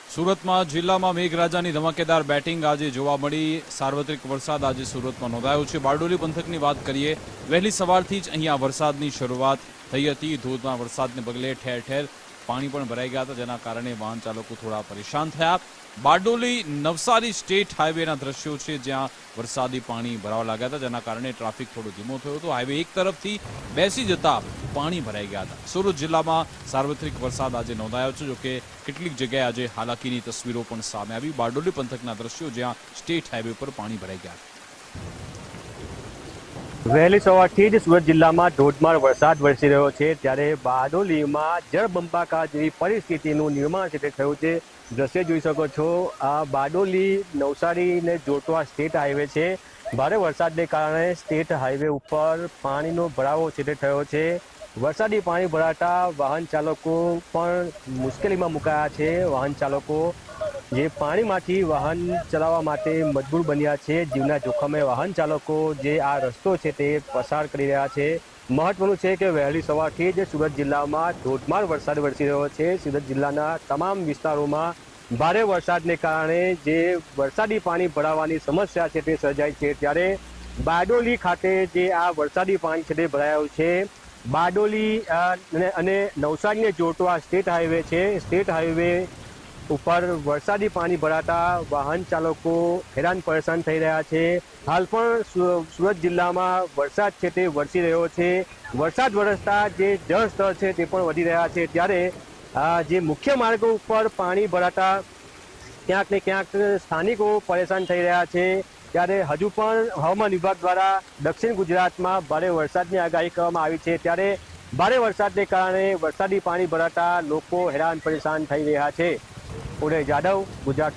સુરતમાં જિલ્લામાં મેઘરાજાની ધમાકેદાર બેટિંગ આજે જોવા મળી। સાર્વત્રિક વરસાદ આજે સુરતમાં નોંધાયો છે। બારડોલી પંથકની વાત કરીએ, વહેલી સવારથી જ અહીંયા વરસાદની શરૂઆત થઈ હતી। ધોધમાર વરસાદને પગલે ઠેર ઠેર પાણી પણ ભરાઈ ગયા હતા, જેના કારણે વાહન ચાલકો થોડા પરેશાન થયા। બારડોલી નવસારી સ્ટેટ હાઈવેના દ્રશ્યો છે, જ્યાં વરસાદી પાણી ભરાવા લાગ્યા હતા, જેના કારણે ટ્રાફિક થોડો ધીમો થયો હતો। હાઈવે એક તરફથી બેસી જતા પાણી ભરાઈ ગયા હતા। સુરત જિલ્લામાં સાર્વત્રિક વરસાદ આજે નોંધાયો છે, જોકે કેટલીક જગ્યાએ આજે હાલાકીની તસવીરો પણ સામે આવી। બારડોલી પંથકના દ્રશ્યો, જ્યાં સ્ટેટ હાઈવે પર પાણી ભરાઈ ગયા હતા। વહેલી સવારથી જ સુરત જિલ્લામાં ધોધમાર વરસાદ વરસી રહ્યો છે, ત્યારે બારડોલીમાં જળબંબાકાર જેવી પરિસ્થિતિનું નિર્માણ છે તે થયું છે। દ્રશ્ય જોઈ શકો છો, આ બારડોલી નવસારીને જોડતો આ સ્ટેટ હાઈવે છે। ભારે વરસાદને કારણે સ્ટેટ હાઈવે ઉપર પાણીનો ભરાવો છે તે થયો છે। વરસાદી પાણી ભરાતા વાહન ચાલકો પણ મુશ્કેલીમાં મુકાયા છે। વાહન ચાલકો જે પાણીમાંથી વાહન ચલાવવા માટે મજબૂર બન્યા છે। જીવના જોખમે વાહન ચાલકો જે આ રસ્તો છે તે પસાર કરી રહ્યા છે। મહત્વનું છે કે વહેલી સવારથી જ સુરત જિલ્લામાં ધોધમાર વરસાદ વરસી રહ્યો છે। સુરત જિલ્લાના તમામ વિસ્તારોમાં ભારે વરસાદને કારણે જે વરસાદી પાણી ભરાવાની સમસ્યા છે તે સર્જાઈ છે, ત્યારે બારડોલી ખાતે જે આ વરસાદી પાણી છે તે ભરાયું છે। બારડોલી અને નવસારીને જોડતો આ સ્ટેટ હાઈવે છે। સ્ટેટ હાઈવે ઉપર વરસાદી પાણી ભરાતા વાહન ચાલકો હેરાન પરેશાન થઈ રહ્યા છે। હાલ પણ સુરત જિલ્લામાં વરસાદ છે તે વરસી રહ્યો છે। વરસાદ વરસતા જે જળ સ્તર છે તે પણ વધી રહ્યા છે, ત્યારે જે મુખ્ય માર્ગો ઉપર પાણી ભરાતા ક્યાંક ને ક્યાંક સ્થાનિકો પરેશાન થઈ રહ્યા છે। ત્યારે હજુ પણ હવામાન વિભાગ દ્વારા દક્ષિણ ગુજરાતમાં ભારે વરસાદની આગાહી કરવામાં આવી છે, ત્યારે ભારે વરસાદને કારણે વરસાદી પાણી ભરાતા લોકો હેરાન પરેશાન થઈ રહ્યા છે। ઉદય જાદવ, ગુજરાત।